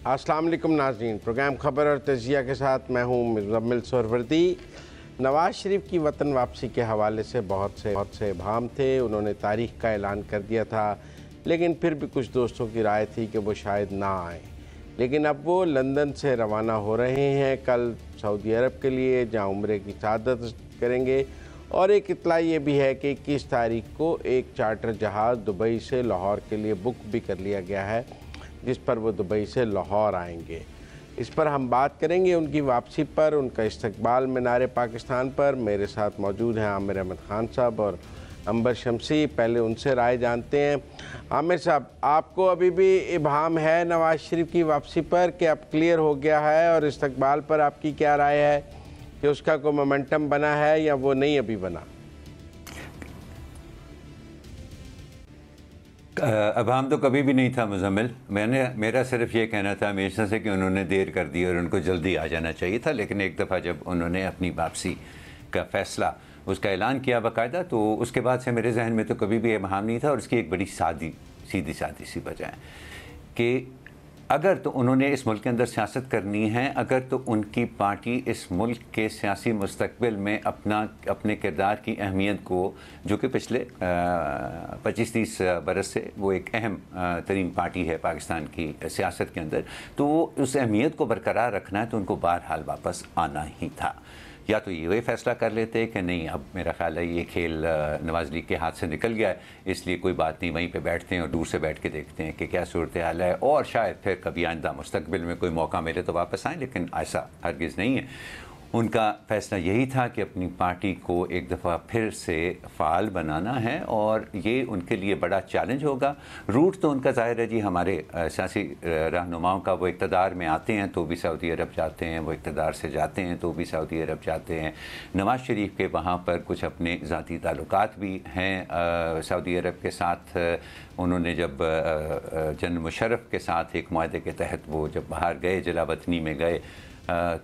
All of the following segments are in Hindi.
अस्सलाम वालेकुम नाज़रीन, प्रोग्राम ख़बर और तजिया के साथ मैं हूँ मुज़म्मिल सोहरवर्दी। नवाज़ शरीफ की वतन वापसी के हवाले से बहुत से इबाम थे। उन्होंने तारीख़ का ऐलान कर दिया था, लेकिन फिर भी कुछ दोस्तों की राय थी कि वो शायद ना आए। लेकिन अब वो लंदन से रवाना हो रहे हैं कल सऊदी अरब के लिए, जहाँ उम्रे की सआदत करेंगे। और एक इत्तला ये भी है कि 21 तारीख को एक चार्टर जहाज़ दुबई से लाहौर के लिए बुक भी कर लिया गया है, जिस पर वो दुबई से लाहौर आएंगे। इस पर हम बात करेंगे, उनकी वापसी पर, उनका इस्तकबाल मीनार पाकिस्तान पर। मेरे साथ मौजूद हैं आमिर अहमद खान साहब और अंबर शमसी। पहले उनसे राय जानते हैं। आमिर साहब, आपको अभी भी इबाम है नवाज़ शरीफ की वापसी पर कि अब क्लियर हो गया है, और इस्तकबाल पर आपकी क्या राय है कि उसका कोई मोमेंटम बना है या वो नहीं अभी बना? अभाम तो कभी भी नहीं था मुज़म्मिल। मेरा सिर्फ ये कहना था हमेशा से कि उन्होंने देर कर दी और उनको जल्दी आ जाना चाहिए था। लेकिन एक दफ़ा जब उन्होंने अपनी वापसी का फ़ैसला, उसका ऐलान किया बाकायदा, तो उसके बाद से मेरे जहन में तो कभी भी अभाम नहीं था। और उसकी एक बड़ी सीधी सी वजह है कि अगर तो उन्होंने इस मुल्क के अंदर सियासत करनी है, अगर तो उनकी पार्टी इस मुल्क के सियासी मुस्तकबिल में अपने किरदार की अहमियत को, जो कि पिछले 25-30 बरस से वो एक अहम तरीन पार्टी है पाकिस्तान की सियासत के अंदर, तो उस अहमियत को बरकरार रखना है तो उनको बहरहाल वापस आना ही था। या तो ये फैसला कर लेते कि नहीं, अब मेरा ख्याल है ये खेल नवाज़ लीग के हाथ से निकल गया है, इसलिए कोई बात नहीं, वहीं पे बैठते हैं और दूर से बैठ के देखते हैं कि क्या सूरत हाल है, और शायद फिर कभी आइंदा मुस्तकबिल में कोई मौका मिले तो वापस आएँ। लेकिन ऐसा हरगिज़ नहीं है। उनका फ़ैसला यही था कि अपनी पार्टी को एक दफ़ा फिर से फ़ाल बनाना है, और ये उनके लिए बड़ा चैलेंज होगा। रूट तो उनका ज़ाहिर है जी, हमारे सियासी रहनुमाओं का, वो इक़्तिदार में आते हैं तो भी सऊदी अरब जाते हैं, वो इक़्तिदार से जाते हैं तो भी सऊदी अरब जाते हैं। नवाज़ शरीफ के वहाँ पर कुछ अपने ज़ाती ताल्लुकात भी हैं सऊदी अरब के साथ। उन्होंने जब जनरल मुशर्रफ के साथ एक मुआहदे के तहत वो जब बाहर गए, जलावतनी में गए,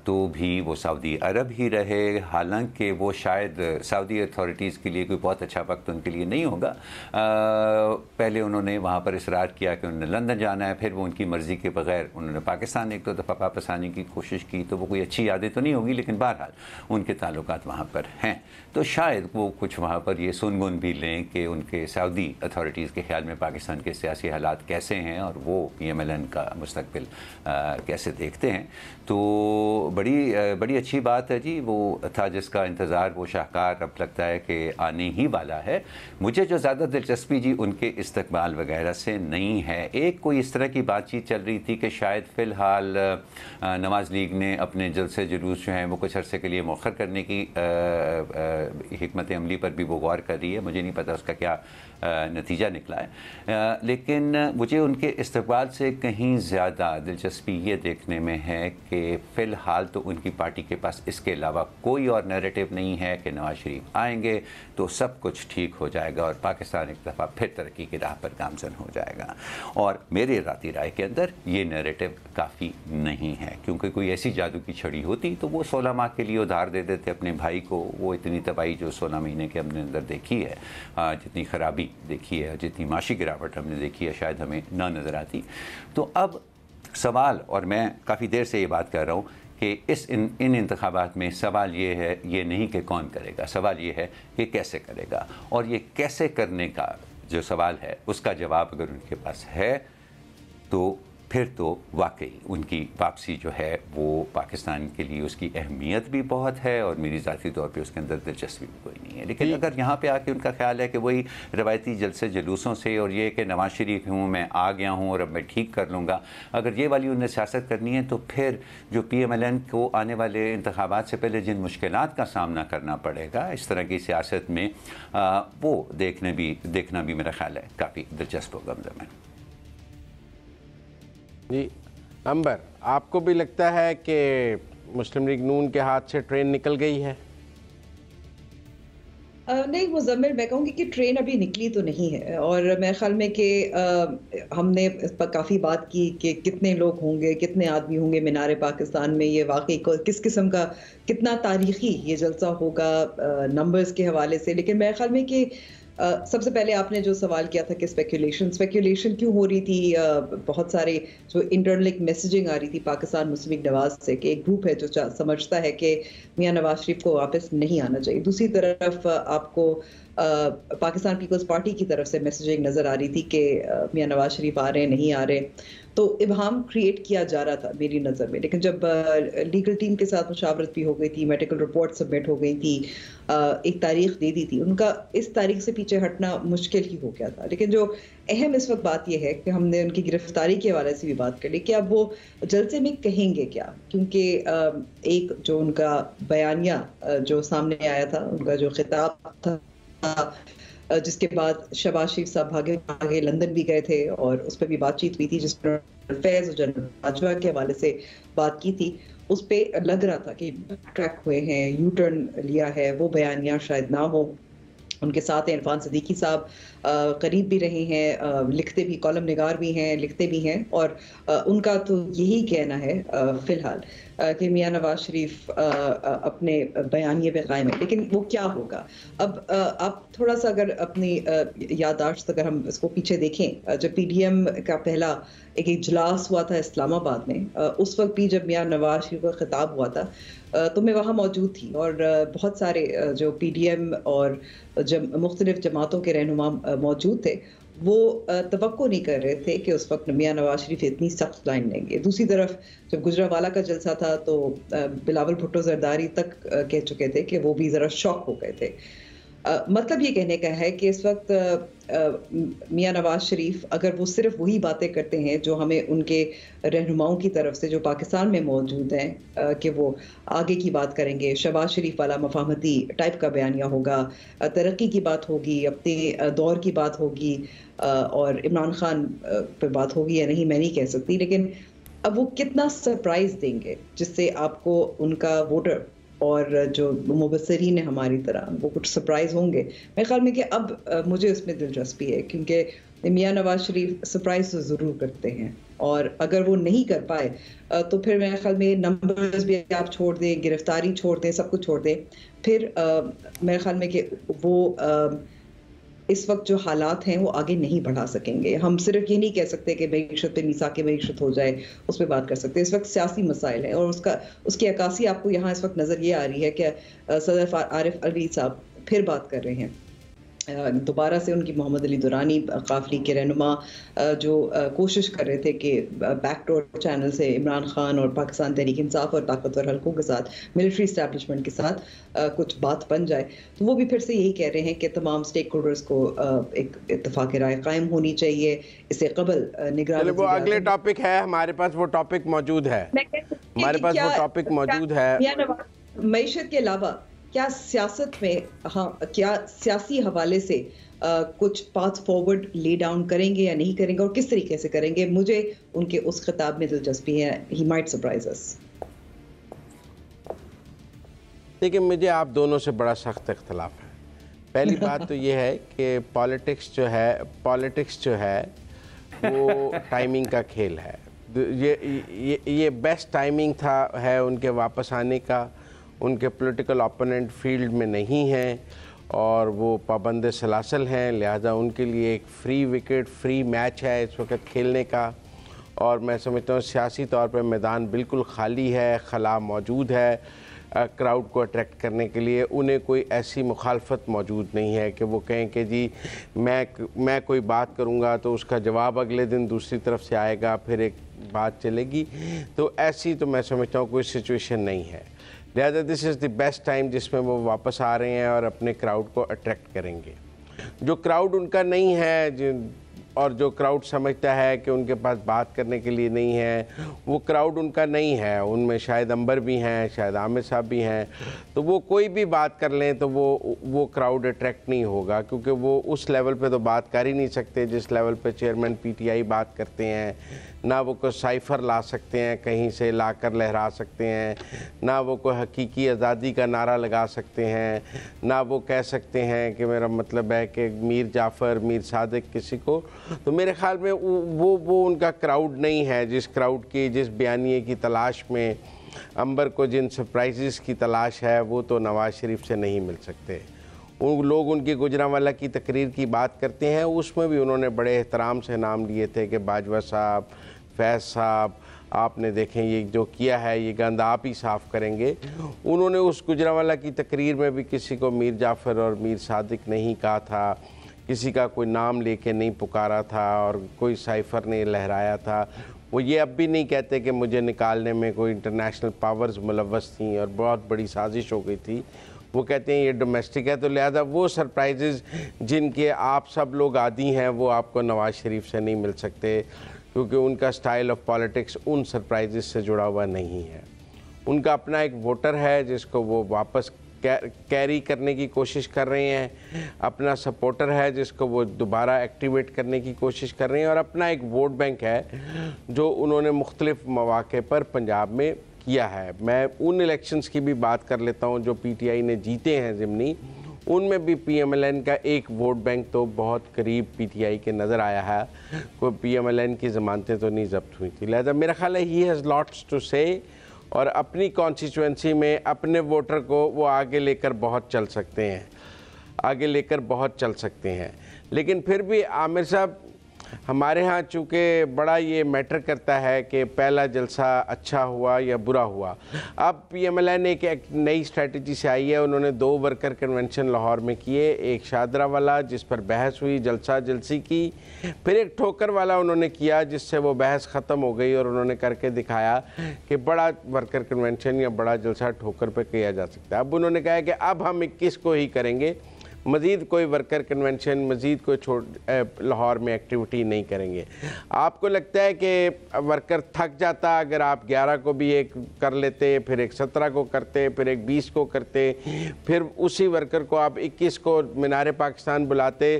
तो भी वो सऊदी अरब ही रहे। हालांकि वो शायद सऊदी अथॉरिटीज़ के लिए कोई बहुत अच्छा वक्त उनके लिए नहीं होगा। पहले उन्होंने वहाँ पर इसरार किया कि उन्होंने लंदन जाना है, फिर वो उनकी मर्ज़ी के बग़ैर उन्होंने पाकिस्तान एक दो दफ़ा वापस आने की कोशिश की, तो वो कोई अच्छी यादें तो नहीं होगी, लेकिन बहरहाल उनके ताल्लुकात वहाँ पर हैं। तो शायद वो कुछ वहाँ पर ये सुनगुन भी लें कि उनके सऊदी अथॉरिटीज़ के ख़्याल में पाकिस्तान के सियासी हालात कैसे हैं और वो PMLN का मुस्तकबिल कैसे देखते हैं। तो बड़ी अच्छी बात है जी। वो था जिसका इंतज़ार, वो शाहकार अब लगता है कि आने ही वाला है। मुझे जो ज़्यादा दिलचस्पी जी उनके इस्तकबाल वगैरह से नहीं है, एक कोई इस तरह की बातचीत चल रही थी कि शायद फ़िलहाल नवाज़ लीग ने अपने जलसे जुलूस जो हैं वो कुछ अरसे के लिए मौखर करने की हिकमत अमली पर भी वो गौर कर रही है। मुझे नहीं पता उसका क्या नतीजा निकला है, लेकिन मुझे उनके इस्तकबाल से कहीं ज़्यादा दिलचस्पी ये देखने में है कि फ़िलहाल तो उनकी पार्टी के पास इसके अलावा कोई और नैरेटिव नहीं है कि नवाज़ शरीफ आएंगे तो सब कुछ ठीक हो जाएगा और पाकिस्तान एक दफ़ा फिर तरक्की की राह पर गामज़न हो जाएगा। और मेरे राती राय के अंदर ये नैरेटिव काफ़ी नहीं है, क्योंकि कोई ऐसी जादू की छड़ी होती तो वो 16 माह के लिए उधार दे देते अपने भाई को। वो इतनी तबाही जो 16 महीने के हमने अंदर देखी है, जितनी ख़राबी देखी है, जितनी माशी गिरावट हमने देखी है, शायद हमें ना नज़र आती। तो अब सवाल, और मैं काफ़ी देर से ये बात कर रहा हूँ कि इन इंतखाबात में सवाल ये है, ये नहीं कि कौन करेगा, सवाल ये है कि कैसे करेगा। और ये कैसे करने का जो सवाल है उसका जवाब अगर उनके पास है तो फिर तो वाकई उनकी वापसी जो है वो पाकिस्तान के लिए उसकी अहमियत भी बहुत है और मेरी ज़ाती तौर पे उसके अंदर दिलचस्पी भी कोई नहीं है। लेकिन अगर यहाँ पे आके उनका ख्याल है कि वही रवायती जलसे जुलूसों से और ये कि नवाज़ शरीफ हूँ, मैं आ गया हूँ और अब मैं ठीक कर लूँगा, अगर ये वाली उन्हें सियासत करनी है तो फिर जो PMLN को आने वाले इंतखाबात से पहले जिन मुश्किलात का सामना करना पड़ेगा इस तरह की सियासत में, वो देखना भी मेरा ख्याल है काफ़ी दिलचस्प होगा। जी अंबर, आपको भी लगता है कि मुस्लिम लीग नून के हाथ से ट्रेन निकल गई है? नहीं मुज़म्मिल, मैं कहूँगी कि ट्रेन अभी निकली तो नहीं है। और मेरे ख्याल में कि हमने इस पर काफ़ी बात की कि कितने लोग होंगे, कितने आदमी होंगे मीनार पाकिस्तान में, ये वाकई किस किस्म का, कितना तारीख़ी ये जलसा होगा नंबर्स के हवाले से। लेकिन मेरे ख्याल में कि सबसे पहले आपने जो सवाल किया था कि स्पेकुलेशन क्यों हो रही थी, बहुत सारे जो इंटरनल एक मैसेजिंग आ रही थी पाकिस्तान मुस्लिम लीग नवाज से कि एक ग्रुप है जो समझता है कि मियां नवाज शरीफ को वापस नहीं आना चाहिए। दूसरी तरफ आपको पाकिस्तान पीपल्स पार्टी की तरफ से मैसेजिंग नजर आ रही थी कि मियां नवाज शरीफ आ रहे हैं, नहीं आ रहे, तो इबहम क्रिएट किया जा रहा था मेरी नज़र में। लेकिन जब लीगल टीम के साथ मुशावरत भी हो गई थी, मेडिकल रिपोर्ट सबमिट हो गई थी, एक तारीख दे दी थी, उनका इस तारीख से पीछे हटना मुश्किल ही हो गया था। लेकिन जो अहम इस वक्त बात यह है कि हमने उनकी गिरफ्तारी के हवाले से भी बात कर ली कि अब वो जलसे में कहेंगे क्या, क्योंकि एक जो उनका बयानिया जो सामने आया था, उनका जो खिताब था, जिसके बाद शहबाज शरीफ साहब भागे लंदन भी गए थे और उस पर भी बातचीत हुई थी, जिसमें फैज और जनरल बाजवा के हवाले से बात की थी। उस पर लग रहा था कि ट्रैक हुए हैं, यू टर्न लिया है, वो बयानिया शायद ना हो। उनके साथ हैं इरफान सिद्दीकी साहब, करीब भी रहे हैं, लिखते भी, कॉलम निगार भी हैं, लिखते भी हैं, और उनका तो यही कहना है फिलहाल कि मियां नवाज शरीफ अपने बयानिए पे कायम है। लेकिन वो क्या होगा? अब आप थोड़ा सा अगर अपनी याददाश्त अगर हम इसको पीछे देखें, जब पीडीएम का पहला एक इजलास हुआ था इस्लामाबाद में, उस वक्त भी जब मियां नवाज शरीफ का खिताब हुआ था तो मैं वहाँ मौजूद थी, और बहुत सारे जो पीडीएम और मुख्तलिफ जमातों के रहनुमा मौजूद थे, वो तवक्को नहीं कर रहे थे कि उस वक्त मियां नवाज शरीफ इतनी सख्त लाइन लेंगे। दूसरी तरफ जब गुजरावाला का जलसा था तो बिलावल भुट्टो जरदारी तक कह चुके थे कि वो भी ज़रा शॉक हो गए थे। मतलब ये कहने का है कि इस वक्त मियां नवाज शरीफ अगर वो सिर्फ वही बातें करते हैं जो हमें उनके रहनुमाओं की तरफ से जो पाकिस्तान में मौजूद हैं कि वो आगे की बात करेंगे, शहबाज शरीफ वाला मफाहमती टाइप का बयानिया होगा, तरक्की की बात होगी, अपने दौर की बात होगी, और इमरान खान पे बात होगी या नहीं मैं नहीं कह सकती, लेकिन अब वो कितना सरप्राइज देंगे जिससे आपको उनका वोटर और जो मुबसरीन है हमारी तरह, वो कुछ सरप्राइज होंगे। मेरे ख्याल में कि अब मुझे उसमें दिलचस्पी है, क्योंकि मियां नवाज शरीफ सरप्राइज तो ज़रूर करते हैं, और अगर वो नहीं कर पाए तो फिर मेरे ख्याल में नंबर्स भी आप छोड़ दें, गिरफ्तारी छोड़ दें, सब कुछ छोड़ दें, फिर मेरे ख्याल में कि वो इस वक्त जो हालात हैं वो आगे नहीं बढ़ा सकेंगे। हम सिर्फ ये नहीं कह सकते कि मईशत पे मीसाक मईशत हो जाए, उस पर बात कर सकते हैं। इस वक्त सियासी मसाइल हैं, और उसकी अक्कासी आपको यहाँ इस वक्त नज़र ये आ रही है कि सदर आरिफ अलवी साहब फिर बात कर रहे हैं, दोबारा से उनकी मोहम्मद अली दुरानी काफिले के रहनुमा जो कोशिश कर रहे थे कि बैकडोर चैनल से इमरान खान और पाकिस्तान तहरीक इंसाफ और ताकतवर हल्कों के साथ, मिलिट्री इस्टेब्लिशमेंट के साथ कुछ बात बन जाए, तो वो भी फिर से यही कह रहे हैं कि तमाम स्टेक होल्डर्स को एक इत्तेफाक राय कायम होनी चाहिए। इससे कबल निगरानी, वो अगले टॉपिक है हमारे पास, वो टॉपिक मौजूद है, हमारे पास वो टॉपिक मौजूद है। मईशत के अलावा क्या सियासत में, हाँ, क्या सियासी हवाले से कुछ पाथ फॉरवर्ड ले डाउन करेंगे या नहीं करेंगे, और किस तरीके से करेंगे? मुझे उनके उस खिताब में दिलचस्पी है। ही माइट सरप्राइज अस। देखिए, मुझे आप दोनों से बड़ा सख्त इख्तलाफ है। पहली बात तो ये है कि पॉलिटिक्स जो है वो टाइमिंग का खेल है। ये बेस्ट टाइमिंग है उनके वापस आने का। उनके पॉलिटिकल ओपोनेंट फील्ड में नहीं हैं और वो पाबंद सलासल हैं, लिहाजा उनके लिए एक फ्री विकेट, फ्री मैच है इस वक्त खेलने का। और मैं समझता हूँ सियासी तौर पर मैदान बिल्कुल खाली है, खला मौजूद है क्राउड को अट्रैक्ट करने के लिए। उन्हें कोई ऐसी मुखालफत मौजूद नहीं है कि वो कहें कि जी मैं कोई बात करूँगा तो उसका जवाब अगले दिन दूसरी तरफ से आएगा, फिर एक बात चलेगी। तो ऐसी तो मैं समझता हूँ कोई सिचुएशन नहीं है। लिहाजा this is the best time जिसमें वो वापस आ रहे हैं और अपने क्राउड को अट्रैक्ट करेंगे। जो क्राउड उनका नहीं है और जो क्राउड समझता है कि उनके पास बात करने के लिए नहीं है, वो क्राउड उनका नहीं है। उनमें शायद अंबर भी हैं, शायद आमिर साहब भी हैं, तो वो कोई भी बात कर लें तो वो क्राउड अट्रैक्ट नहीं होगा, क्योंकि वो उस लेवल पे तो बात कर ही नहीं सकते जिस लेवल पे चेयरमैन पीटीआई बात करते हैं। ना वो कोई साइफ़र ला सकते हैं, कहीं से लाकर लहरा सकते हैं, ना वो कोई हकीकी आज़ादी का नारा लगा सकते हैं, ना वो कह सकते हैं कि मेरा मतलब है कि मीर जाफ़र, मीर सादिक किसी को। तो मेरे ख़्याल में वो उनका क्राउड नहीं है। जिस क्राउड की, जिस बयानिए की तलाश में अंबर को जिन सरप्राइजेस की तलाश है, वो तो नवाज़ शरीफ से नहीं मिल सकते। उन लोग उनकी गुजरांवाला की तकरीर की बात करते हैं, उसमें भी उन्होंने बड़े एहतराम से नाम लिए थे कि बाजवा साहब, फैज़ साहब, आपने देखें ये जो किया है ये गंद आप ही साफ़ करेंगे। उन्होंने उस गुजरांवाला की तकरीर में भी किसी को मीर जाफ़र और मीर सादिक नहीं कहा था, किसी का कोई नाम लेके नहीं पुकारा था और कोई साइफ़र नहीं लहराया था। वो ये अब भी नहीं कहते कि मुझे निकालने में कोई इंटरनेशनल पावर्स मुलव्वस थी और बहुत बड़ी साजिश हो गई थी। वो कहते हैं ये डोमेस्टिक है। तो लिहाजा वो सरप्राइजेज़ जिनके आप सब लोग आदी हैं वो आपको नवाज़ शरीफ से नहीं मिल सकते, क्योंकि उनका स्टाइल ऑफ पॉलिटिक्स उन सरप्राइजेज़ से जुड़ा हुआ नहीं है। उनका अपना एक वोटर है जिसको वो वापस कैरी करने की कोशिश कर रहे हैं, अपना सपोर्टर है जिसको वो दोबारा एक्टिवेट करने की कोशिश कर रहे हैं, और अपना एक वोट बैंक है जो उन्होंने मुख्तलिफ मौके पर पंजाब में किया है। मैं उन इलेक्शंस की भी बात कर लेता हूँ जो PTI ने जीते हैं ज़िमनी, उनमें भी PMLN का एक वोट बैंक तो बहुत करीब PTI के नज़र आया है। कोई PMLN की ज़मानतें तो नहीं जब्त हुई थी। लिहाजा मेरा ख्याल है ही हैज़ लॉट्स टू से, और अपनी कॉन्स्टिट्यूंसी में अपने वोटर को वो आगे लेकर बहुत चल सकते हैं, आगे लेकर बहुत चल सकते हैं। लेकिन फिर भी आमिर साहब, हमारे यहाँ चूँकि बड़ा ये मैटर करता है कि पहला जलसा अच्छा हुआ या बुरा हुआ। अब PMLN एक नई स्ट्रेटजी से आई है। उन्होंने 2 वर्कर कन्वेंशन लाहौर में किए, एक शादरा वाला जिस पर बहस हुई, जलसा जलसी की, फिर एक ठोकर वाला उन्होंने किया जिससे वो बहस ख़त्म हो गई और उन्होंने करके दिखाया कि बड़ा वर्कर कन्वेंशन या बड़ा जलसा ठोकर पर किया जा सकता है। अब उन्होंने कहा है कि अब हम 21 को ही करेंगे, मज़ीद कोई वर्कर कन्वेंशन, मज़ीद कोई लाहौर में एक्टिविटी नहीं करेंगे। आपको लगता है कि वर्कर थक जाता अगर आप 11 को भी एक कर लेते, फिर एक 17 को करते, फिर एक 20 को करते, फिर उसी वर्कर को आप 21 को मीनार पाकिस्तान बुलाते,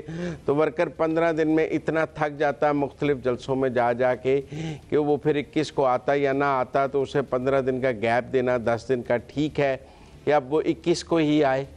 तो वर्कर 15 दिन में इतना थक जाता मुख्तलिफ जलसों में जा जा के कि वो फिर 21 को आता या ना आता, तो उसे 15 दिन का गैप देना 10 दिन का ठीक है, या अब वो 21 को ही आए?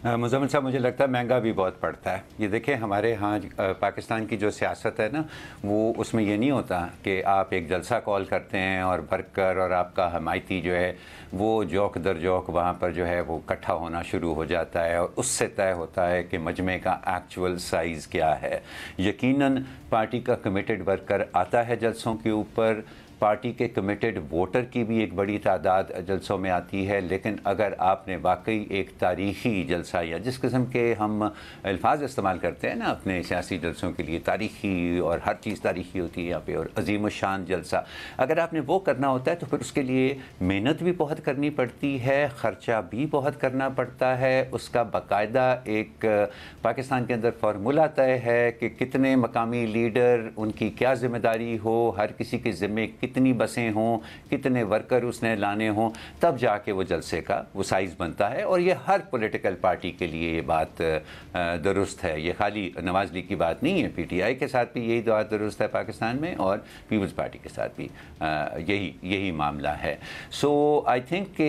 मुज़म्मिल साहब, मुझे लगता है महंगा भी बहुत पड़ता है। ये देखिए, हमारे यहाँ पाकिस्तान की जो सियासत है ना, वो उसमें ये नहीं होता कि आप एक जलसा कॉल करते हैं और वर्कर और आपका हमायती जो है वो जौक दर जौक वहाँ पर जो है वो इकट्ठा होना शुरू हो जाता है, और उससे तय होता है कि मजमे का एक्चुअल साइज़ क्या है। यकीनन पार्टी का कमिटेड वर्कर आता है जलसों के ऊपर, पार्टी के कमिटेड वोटर की भी एक बड़ी तादाद जलसों में आती है। लेकिन अगर आपने वाकई एक तारीख़ी जलसा, या जिस किस्म के हम अल्फाज इस्तेमाल करते हैं ना अपने सियासी जलसों के लिए, तारीख़ी और हर चीज़ तारीख़ी होती है यहाँ पे, और अजीम शान जलसा, अगर आपने वो करना होता है तो फिर उसके लिए मेहनत भी बहुत करनी पड़ती है, ख़र्चा भी बहुत करना पड़ता है। उसका बाकायदा एक पाकिस्तान के अंदर फार्मूला तय है कि कितने मकामी लीडर, उनकी क्या ज़िम्मेदारी हो, हर किसी के ज़िम्मे कितनी बसें हों, कितने वर्कर उसने लाने हों, तब जाके वो जलसे का वो साइज़ बनता है। और ये हर पॉलिटिकल पार्टी के लिए ये बात दुरुस्त है। ये खाली नवाज़ लीग की बात नहीं है, PTI के साथ भी यही बात दुरुस्त है पाकिस्तान में, और पीपल्स पार्टी के साथ भी यही मामला है। सो आई थिंक कि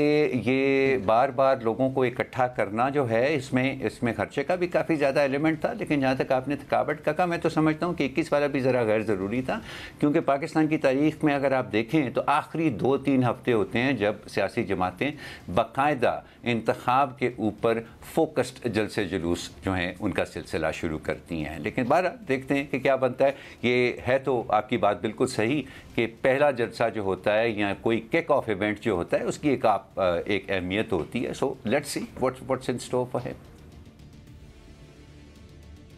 ये बार बार लोगों को इकट्ठा करना जो है, इसमें खर्चे का भी काफ़ी ज़्यादा एलिमेंट था। लेकिन जहाँ तक आपने थकावट का कहा, मैं तो समझता हूँ कि 21 वाला भी ज़रा गैर ज़रूरी था, क्योंकि पाकिस्तान की तारीख़ में अगर आप देखें तो आखिरी 2-3 हफ्ते होते हैं जब सियासी जमातें बाकायदा इंतखाब के ऊपर फोकस्ड जलसे जुलूस जो हैं उनका सिलसिला शुरू करती हैं। लेकिन बारह देखते हैं कि क्या बनता है। ये है तो आपकी बात बिल्कुल सही कि पहला जलसा जो होता है या कोई किक ऑफ इवेंट जो होता है उसकी एक अहमियत होती है। So let's see what's in store for him.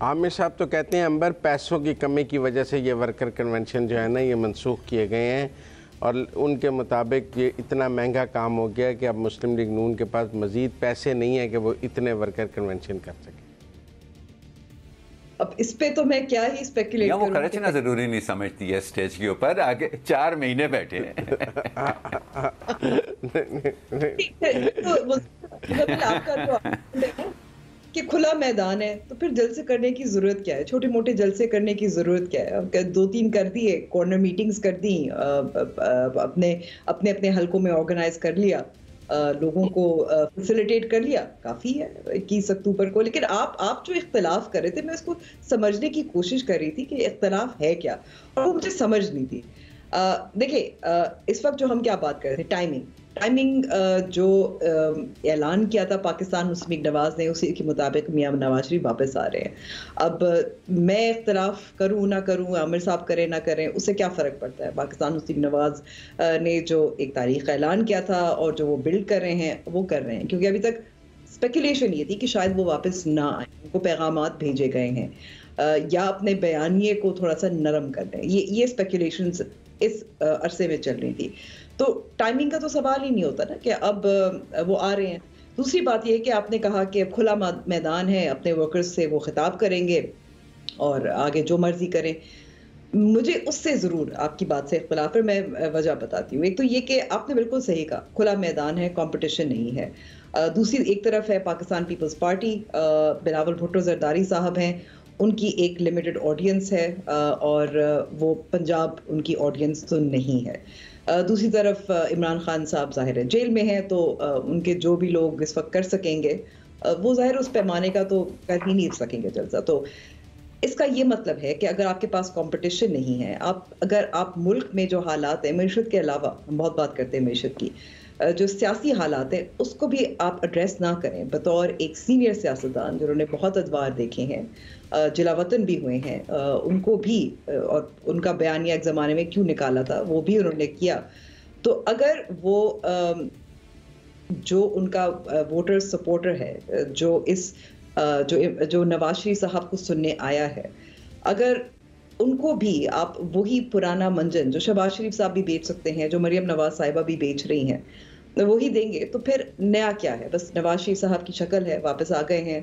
Aamir साहब तो कहते हैं अंबर पैसों की कमी की वजह से ये वर्कर कन्वेंशन जो है ना ये मनसूख किए गए हैं, और उनके मुताबिक ये इतना महंगा काम हो गया कि अब मुस्लिम लीग नून के पास मज़ीद पैसे नहीं है कि वो इतने वर्कर कन्वेंशन कर सके। अब इस पे तो मैं क्या ही स्पेकुलेट करूं। वो खर्चना ज़रूरी नहीं समझती है स्टेज के ऊपर, आगे 4 महीने बैठे हैं। तो आपका तो कि खुला मैदान है, तो फिर जलसे करने की जरूरत क्या है, छोटे मोटे जलसे करने की जरूरत क्या है। 2-3 कर दिए, कॉर्नर मीटिंग्स कर दी, अपने अपने हलकों में ऑर्गेनाइज कर लिया, लोगों को फैसिलिटेट कर लिया, काफ़ी है 21 अक्टूबर को। लेकिन आप जो इख्तलाफ कर रहे थे, मैं इसको समझने की कोशिश कर रही थी कि इख्तलाफ है क्या, और वो मुझे समझ नहीं थी। देखिए, इस वक्त जो हम क्या बात कर रहे थे, टाइमिंग जो ऐलान किया था पाकिस्तान मुस्लिम लीग नवाज ने, उसी के मुताबिक मियां नवाज शरीफ वापस आ रहे हैं। अब मैं इख्तलाफ करूं ना करूं, आमिर साहब करें ना करें, उससे क्या फ़र्क पड़ता है। पाकिस्तान मुस्लिम नवाज ने जो एक तारीख का ऐलान किया था और जो वो बिल्ड कर रहे हैं वो कर रहे हैं, क्योंकि अभी तक स्पेकुलेशन ये थी कि शायद वो वापस ना आए, उनको पैगामात भेजे गए हैं या अपने बयानिए को थोड़ा सा नरम कर दें। ये स्पेकुलेशंस इस अरसे में चल रही थी। तो टाइमिंग का तो सवाल ही नहीं होता ना कि अब वो आ रहे हैं। दूसरी बात यह है कि आपने कहा कि खुला मैदान है, अपने वर्कर्स से वो खिताब करेंगे और आगे जो मर्जी करें। मुझे उससे ज़रूर आपकी बात से इख्तिलाफ है, मैं वजह बताती हूँ। एक तो ये कि आपने बिल्कुल सही कहा, खुला मैदान है, कंपटीशन नहीं है। दूसरी एक तरफ है पाकिस्तान पीपल्स पार्टी, बिलावल भुट्टो जरदारी साहब हैं, उनकी एक लिमिटेड ऑडियंस है और वो पंजाब उनकी ऑडियंस तो नहीं है। दूसरी तरफ इमरान खान साहब ज़ाहिर है जेल में हैं, तो उनके जो भी लोग इस वक्त कर सकेंगे वो ज़ाहिर उस पैमाने का तो कर ही नहीं सकेंगे जलसा। तो इसका ये मतलब है कि अगर आपके पास कंपटीशन नहीं है, अगर आप मुल्क में जो हालात है, मईशत के अलावा हम बहुत बात करते हैं मईशत की, जो सियासी हालात है उसको भी आप एड्रेस ना करें बतौर एक सीनियर सियासतदान जिन्होंने बहुत अदवार देखे हैं, जिलावतन भी हुए हैं, उनको भी और उनका बयानिया एक ज़माने में क्यों निकाला था वो भी उन्होंने किया। तो अगर वो जो उनका वोटर सपोर्टर है, जो नवाज शरीफ साहब को सुनने आया है, अगर उनको भी आप वही पुराना मंजन जो शहबाज शरीफ साहब भी बेच सकते हैं, जो मरियम नवाज साहिबा भी बेच रही हैं, वही देंगे, तो फिर नया क्या है। बस नवाज शरीफ साहब की शक्ल है, वापस आ गए हैं।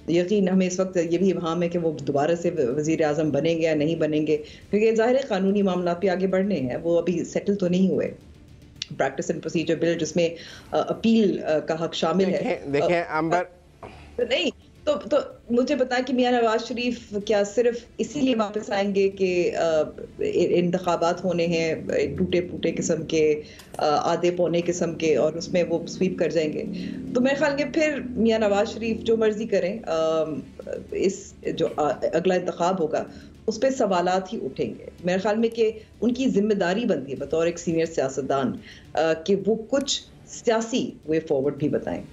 यकीन हमें इस वक्त ये भी इब्हाम है कि वो दोबारा से वजीर आज़म बनेंगे या नहीं बनेंगे, क्योंकि ज़ाहिर है कानूनी मामला पे आगे बढ़ने हैं, वो अभी सेटल तो नहीं हुए। प्रैक्टिस एंड प्रोसीजर बिल जिसमें अपील का हक शामिल है। देखें अंबर, नहीं तो मुझे बताएं कि मियां नवाज शरीफ क्या सिर्फ इसीलिए वापस आएंगे कि इंतखाबात होने हैं टूटे फूटे किस्म के, आधे पौने किस्म के, और उसमें वो स्वीप कर जाएंगे। तो मेरे ख्याल में फिर मियां नवाज शरीफ जो मर्जी करें, इस जो अगला इंतखाब होगा उस पर सवालात ही उठेंगे। मेरे ख्याल में कि उनकी जिम्मेदारी बनती है बतौर एक सीनियर सियासतदान कि वो कुछ सियासी वे फॉरवर्ड भी बताएं।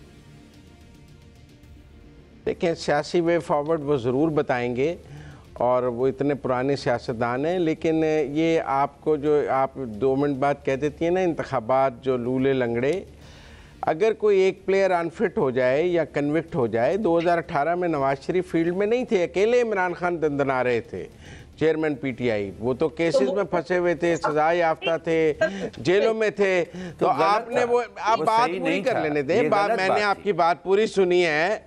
देखिए, सियासी वे फॉरवर्ड वो ज़रूर बताएंगे और वो इतने पुराने सियासतदान हैं, लेकिन ये आपको जो आप 2 मिनट बाद कह देती हैं ना, इंतखाबात जो लूले लंगड़े, अगर कोई एक प्लेयर अनफिट हो जाए या कन्विक्ट हो जाए, 2018 में नवाज शरीफ फील्ड में नहीं थे, अकेले इमरान खान दंदना रहे थे, चेयरमैन पीटीआई, वो तो केसेस में फंसे हुए थे, सजा याफ्ता थे, जेलों में थे। तो आपने वो आप बात पूरी कर लेने दें। मैंने आपकी बात पूरी सुनी है,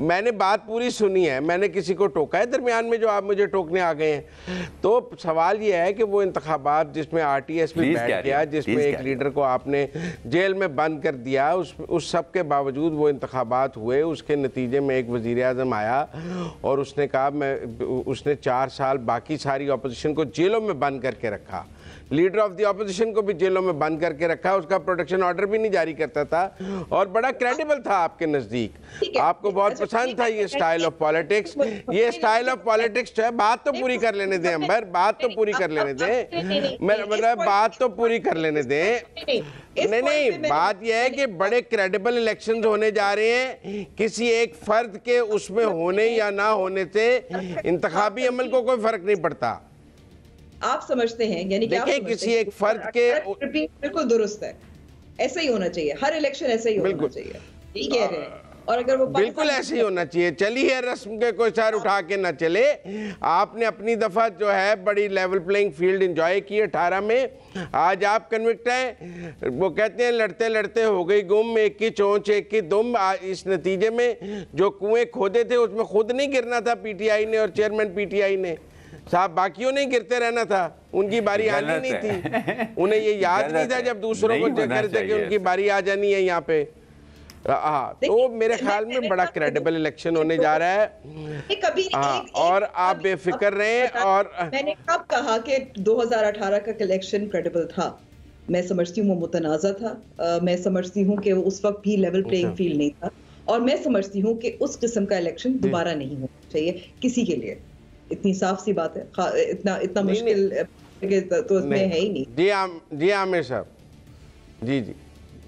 मैंने बात पूरी सुनी है, मैंने किसी को टोका है दरमियान में जो आप मुझे टोकने आ गए हैं। तो सवाल ये है कि वो इंतखाबात जिसमें RTS भी बैठ गया, जिसमें एक लीडर को आपने जेल में बंद कर दिया, उस सब के बावजूद वो इंतखाबात हुए, उसके नतीजे में एक वज़ीर आज़म आया और उसने कहा उसने 4 साल बाकी सारी ऑपोजिशन को जेलों में बंद करके रखा, लीडर ऑफ द ऑपोजिशन को भी जेलों में बंद करके रखा, उसका प्रोटेक्शन ऑर्डर भी नहीं जारी करता था और बड़ा क्रेडिबल था आपके नज़दीक। आपको बहुत पसंद था ये स्टाइल ऑफ पॉलिटिक्स। ये स्टाइल ऑफ पॉलिटिक्स जो है, बात तो पूरी कर लेने दें अंबर, बात तो पूरी कर लेने दें, मतलब बात तो पूरी कर लेने दें। नहीं, बात यह है कि बड़े क्रेडिबल इलेक्शंस होने जा रहे हैं, किसी एक फर्द के उसमें होने या ना होने से इंतखाबी अमल को कोई फर्क नहीं पड़ता। आप समझते हैं, यानी कि देखिए किसी एक फर्द के बिल्कुल दुरुस्त है, ऐसा ही होना चाहिए, हर इलेक्शन ऐसा ही होना चाहिए, ठीक कह रहे हैं। और अगर वो बिल्कुल ऐसे ही होना चाहिए। चलिए रस्म के कोई सर उठा के ना चले, आपने अपनी दफा जो है बड़ी लेवल प्लेइंग फील्ड एंजॉय की 18 में, आज आप कन्विक्ट हैं। वो कहते हैं लड़ते लड़ते हो गई गुम, एक की चोंच एक की दुम। इस नतीजे में जो कुएं खोदे थे उसमें खुद नहीं गिरना था पीटीआई ने और चेयरमैन पीटीआई ने साहब, बाकियों नहीं गिरते रहना था, उनकी बारी आनी नहीं थी। उन्हें ये याद नहीं था जब दूसरों को चेक करते कि उनकी बारी आ जानी है यहाँ पे। हाँ, तो मेरे ख्याल में बड़ा क्रेडिबल इलेक्शन होने जा रहा है। और आप बेफिक्र रहें। और मैंने कब कहा कि 2018 का इलेक्शन क्रेडिबल था? मैं समझती हूँ वो मुतनाज़ा था, मैं समझती हूँ कि उस वक्त भी लेवल प्लेइंग फील्ड नहीं था, और मैं समझती हूँ कि उस किस्म का इलेक्शन दोबारा नहीं होना चाहिए किसी के लिए। इतनी साफ सी बात है, इतना मुश्किल तो उसमें है ही नहीं। जी आमिर साहब, जी जी,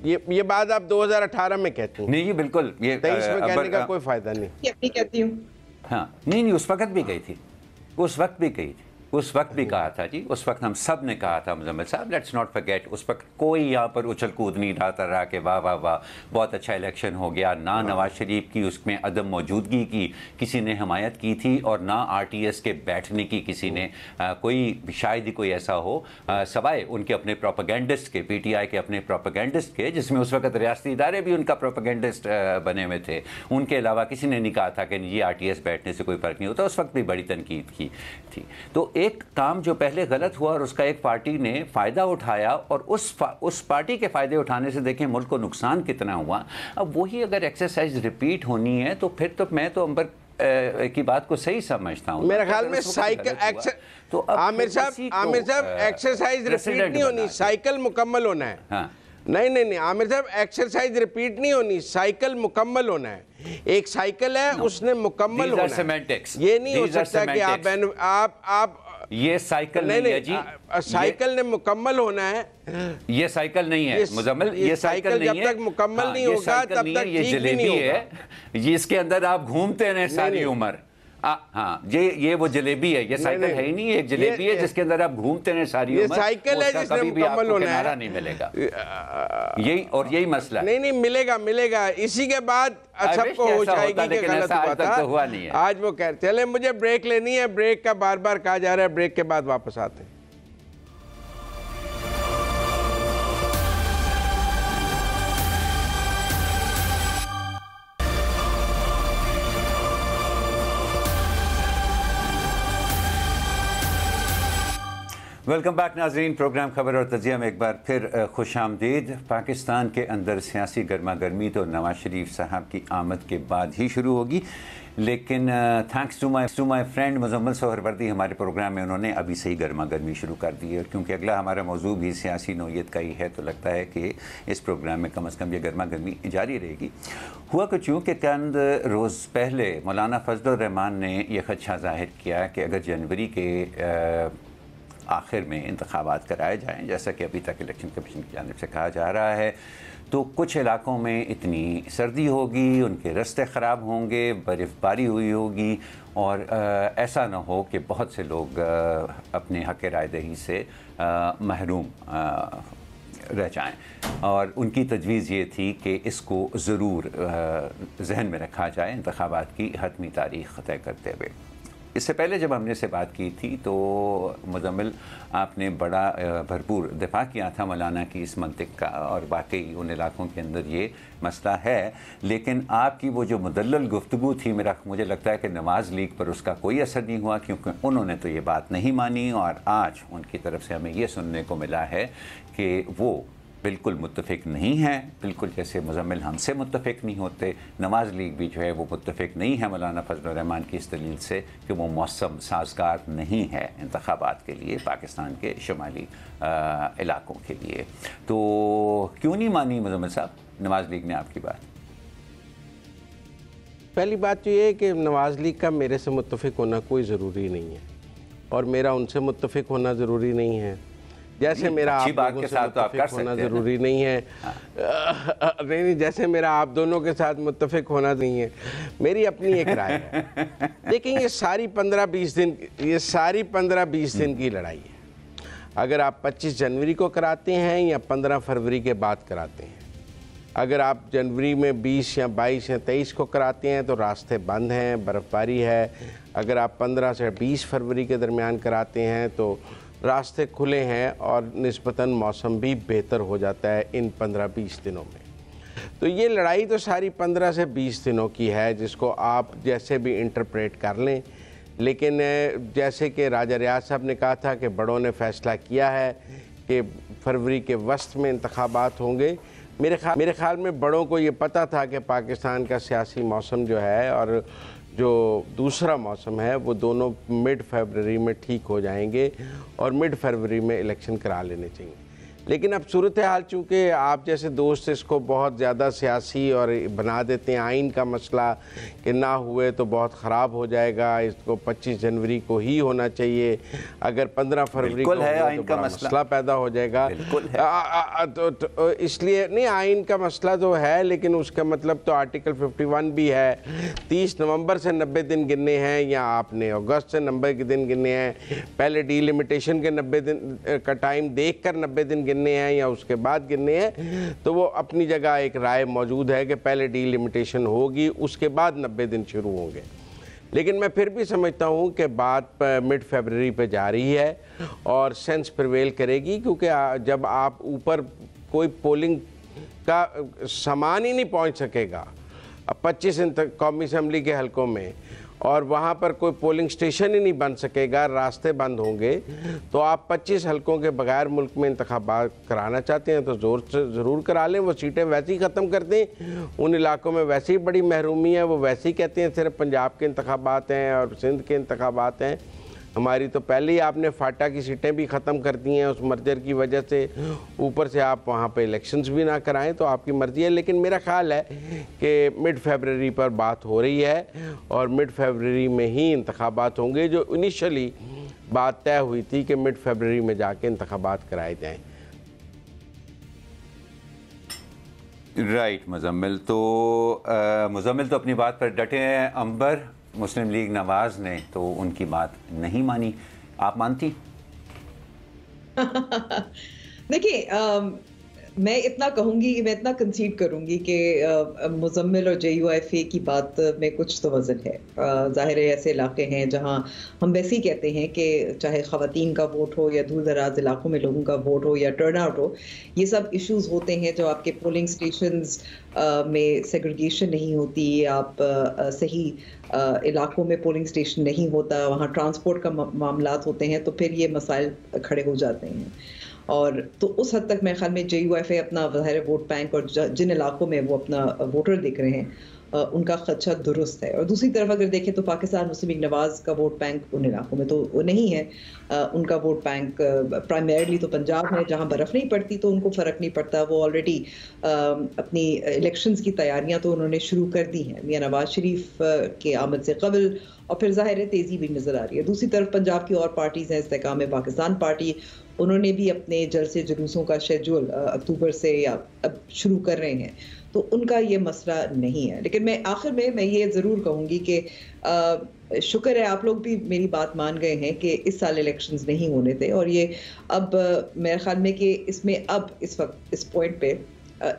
ये बात आप 2018 में कहती हैं। नहीं जी बिल्कुल, ये 23 में कहने का कोई फायदा नहीं। ये अपनी कहती हूँ। हाँ नहीं, उस वक्त भी गई थी, उस वक्त भी गई थी, उस वक्त भी कहा था जी, उस वक्त हम सब ने कहा था मुजम्मिल साहब, लेट्स नॉट फॉरगेट, उस वक्त कोई यहाँ पर उछल कूद नहीं रहा कि वाह वाह वाह बहुत अच्छा इलेक्शन हो गया, ना नवाज शरीफ की उसमें अदम मौजूदगी की किसी ने हमायत की थी, और ना आरटीएस के बैठने की किसी ने कोई शायद ही कोई ऐसा हो सवाए उनके अपने प्रोपेगेंडिस्ट के, पीटीआई के अपने प्रोपेगेंडिस्ट के, जिसमें उस वक्त रियासती इदारे भी उनका प्रोपेगेंडिस्ट बने हुए थे, उनके अलावा किसी ने नहीं कहा था कि ये आरटीएस बैठने से कोई फ़र्क नहीं होता। उस वक्त भी बड़ी तनकीद की थी। तो एक काम जो पहले गलत हुआ और उसका एक पार्टी ने फ़ायदा उठाया, और उस पार्टी के फ़ायदे उठाने से देखें मुल्क को नुकसान कितना हुआ। अब वही अगर एक्सरसाइज रिपीट होनी है तो फिर तो मैं तो अंबर की बात को सही समझता हूँ। मेरे ख्याल में साइकिल तो आमिर साहब एक्सरसाइज रिपीट नहीं होनी, साइकिल मुकम्मल होना है। हाँ। नहीं आमिर साहब, एक्सरसाइज रिपीट नहीं होनी, साइकिल मुकम्मल होना है। एक साइकिल है, उसने मुकम्मल होना है। ये नहीं हो सकता कि आप ये साइकिल नहीं है जी, साइकिल ने मुकम्मल होना है। ये साइकिल नहीं है मुजम्मिल, ये साइकिल नहीं है। जब तक मुकम्मल नहीं होगा तब तक ये जलेबी है, जिसके अंदर आप घूमते रहे सारी उम्र। हाँ, ये वो जलेबी है, ये साइकिल है ही नहीं, एक जलेबी है जिसके अंदर आप घूमते रहे सारी उम्र। ये साइकिल है जिसमें मुकम्मल होना है, नहीं मिलेगा। यही मसला नहीं मिलेगा। इसी के बाद सबको होश आएगी कि गलत हुआ था। हुआ नहीं है। आज वो कह चले मुझे ब्रेक लेनी है, ब्रेक का बार कहा जा रहा है, ब्रेक के बाद वापस आते हैं। वेलकम बैक नाजरीन, प्रोग्राम खबर और तजिया में एक बार फिर खुश आमदीद। पाकिस्तान के अंदर सियासी गर्मा गर्मी तो नवाज शरीफ साहब की आमद के बाद ही शुरू होगी, लेकिन thanks to my friend Muzammil Suhrawardy, हमारे प्रोग्राम में उन्होंने अभी से ही गर्मा गर्मी शुरू कर दी है। और क्योंकि अगला हमारा मौजू भी सियासी नौयत का ही है, तो लगता है कि इस प्रोग्राम में कम से कम ये गर्मा गर्मी जारी रहेगी। हुआ कुछ यूँ कि चंद रोज़ पहले मौलाना फजलुर रहमान ने यह खदशा ज़ाहिर किया कि अगर जनवरी के आखिर में इंतखाबात कराए जाएँ, जैसा कि अभी तक इलेक्शन कमीशन की जानिब से कहा जा रहा है, तो कुछ इलाकों में इतनी सर्दी होगी, उनके रास्ते ख़राब होंगे, बर्फ़बारी हुई होगी, और ऐसा ना हो कि बहुत से लोग अपने हक़ राय दही से महरूम रह जाएँ। और उनकी तजवीज़ ये थी कि इसको ज़रूर जहन में रखा जाए इंतखाबात की हतमी तारीख़ तय करते हुए। इससे पहले जब हमने से बात की थी तो मुजम्मिल आपने बड़ा भरपूर दिफा किया था मौलाना की इस मंतिक का, और वाकई उन इलाकों के अंदर ये मसला है। लेकिन आपकी वो जो मुदल्लल गुफ्तगू थी, मुझे लगता है कि नवाज़ लीग पर उसका कोई असर नहीं हुआ, क्योंकि उन्होंने तो ये बात नहीं मानी, और आज उनकी तरफ से हमें ये सुनने को मिला है कि वो बिल्कुल मुत्तफ़िक नहीं है, बिल्कुल जैसे मुजम्मिल हमसे मुत्तफ़िक नहीं होते। नवाज़ लीग भी जो है वो मुत्तफ़िक नहीं है मौलाना फजलुर रहमान की इस दलील से कि वो मौसम साजगार नहीं है इंतखाबात के लिए पाकिस्तान के शुमाली इलाकों के लिए। तो क्यों नहीं मानी मुजम्मिल साहब नवाज़ लीग ने आपकी बात? पहली बात तो ये है कि नवाज़ लीग का मेरे से मुत्तफ़िक होना कोई ज़रूरी नहीं है, और मेरा उनसे मुत्तफ़िक होना ज़रूरी नहीं है, जैसे मेरा आप लोगों से मुत्तफ़िक होना ज़रूरी नहीं है। नहीं, जैसे मेरा आप दोनों के साथ मुत्तफ़िक होना नहीं है। मेरी अपनी एक राय है। लेकिन ये सारी 15-20 दिन की लड़ाई है। अगर आप 25 जनवरी को कराते हैं या 15 फरवरी के बाद कराते हैं, अगर आप जनवरी में 20 या 22 या 23 को कराते हैं तो रास्ते बंद हैं, बर्फ़बारी है। अगर आप 15 से 20 फरवरी के दरमियान कराते हैं तो रास्ते खुले हैं, और निस्बतन मौसम भी बेहतर हो जाता है इन 15-20 दिनों में। तो ये लड़ाई तो सारी 15 से 20 दिनों की है, जिसको आप जैसे भी इंटरप्रेट कर लें। लेकिन जैसे कि राजा रियाज साहब ने कहा था कि बड़ों ने फ़ैसला किया है कि फरवरी के वस्त में इंतखाबात होंगे। मेरे ख़्याल में बड़ों को ये पता था कि पाकिस्तान का सियासी मौसम जो है और जो दूसरा मौसम है वो दोनों मिड फरवरी में ठीक हो जाएंगे, और मिड फरवरी में इलेक्शन करा लेने चाहिए। लेकिन अब सूरत हाल चूँकि आप जैसे दोस्त इसको बहुत ज़्यादा सियासी और बना देते हैं, आइन का मसला कि ना हुए तो बहुत ख़राब हो जाएगा, इसको 25 जनवरी को ही होना चाहिए, अगर 15 फरवरी को है हुआ आइन तो का बड़ा मसला पैदा हो जाएगा। तो इसलिए नहीं, आइन का मसला तो है, लेकिन उसका मतलब तो आर्टिकल 51 भी है, 30 नवंबर से 90 दिन गिनने हैं या आपने अगस्त से 90 के दिन गिनने हैं, पहले डिलिमिटेशन के 90 दिन का टाइम देखकर 90 दिन गिनने हैं या उसके बाद गिनने हैं, तो वो अपनी जगह एक राय मौजूद है कि पहले डिलिमिटेशन होगी उसके बाद 90 दिन शुरू होंगे। लेकिन मैं फिर भी समझता हूँ कि बात मिड फरवरी पे जा रही है और सेंस प्रिवेल करेगी, क्योंकि जब आप ऊपर कोई पोलिंग का सामान ही नहीं पहुँच सकेगा 25 कौमी असम्बली के हलकों में, और वहाँ पर कोई पोलिंग स्टेशन ही नहीं बन सकेगा, रास्ते बंद होंगे, तो आप 25 हलकों के बगैर मुल्क में इंतखाबात कराना चाहते हैं तो ज़ोर से ज़रूर करा लें। वो सीटें वैसे ही ख़त्म कर दें, उन इलाकों में वैसे ही बड़ी महरूमी है, वो वैसे ही कहते हैं सिर्फ पंजाब के इंतखाबात हैं और सिंध के इंतखाबात हैं। हमारी तो पहले ही आपने फाटा की सीटें भी ख़त्म कर दी हैं उस मर्जर की वजह से, ऊपर से आप वहाँ पे इलेक्शंस भी ना कराएं, तो आपकी मर्ज़ी है। लेकिन मेरा ख़्याल है कि मिड फरवरी पर बात हो रही है और मिड फरवरी में ही इंतखाबात होंगे, जो इनिशियली बात तय हुई थी कि मिड फरवरी में जाके इंतखाबात कराए जाएँ। राइट मुजम्मिल, तो मुजम्मिल तो अपनी बात पर डटे हैं। अंबर, मुस्लिम लीग नवाज ने तो उनकी बात नहीं मानी, आप मानती? देखिए, मैं इतना कहूंगी, मैं इतना कंसीड करूंगी कि मुजम्मिल और JUIFA की बात में कुछ तो वजन है। जाहिर है ऐसे इलाके हैं जहां हम वैसे ही कहते हैं कि चाहे ख़वातीन का वोट हो या दूर दराज इलाकों में लोगों का वोट हो या टर्न आउट हो, ये सब इश्यूज होते हैं जो आपके पोलिंग स्टेशंस में सेग्रीगेशन नहीं होती, आप सही इलाकों में पोलिंग स्टेशन नहीं होता, वहाँ ट्रांसपोर्ट का मामलात होते हैं, तो फिर ये मसाइल खड़े हो जाते हैं। और तो उस हद तक मेरे ख्याल में JUIFA अपना ज़ाहिर वोट बैंक और जिन इलाकों में वो अपना वोटर दिख रहे हैं उनका खदशा दुरुस्त है। और दूसरी तरफ अगर देखें तो पाकिस्तान मुस्लिम लीग नवाज का वोट बैंक उन इलाकों में तो वो नहीं है। उनका वोट बैंक प्राइमरीली तो पंजाब है, जहां बर्फ़ नहीं पड़ती तो उनको फ़र्क नहीं पड़ता, वो ऑलरेडी अपनी इलेक्शंस की तैयारियां तो उन्होंने शुरू कर दी हैं मियां नवाज शरीफ के आमद से कबल, और फिर ज़ाहिर है तेज़ी भी नज़र आ रही है। दूसरी तरफ पंजाब की और पार्टीज़ हैं, इस्तेकाम पाकिस्तान पार्टी, उन्होंने भी अपने जलसे जुलूसों का शेड्यूल अक्टूबर से या अब शुरू कर रहे हैं, तो उनका ये मसला नहीं है। लेकिन मैं आखिर में मैं ये ज़रूर कहूँगी कि शुक्र है आप लोग भी मेरी बात मान गए हैं कि इस साल इलेक्शंस नहीं होने थे, और ये अब मेरे ख्याल में कि इसमें अब इस वक्त इस पॉइंट पे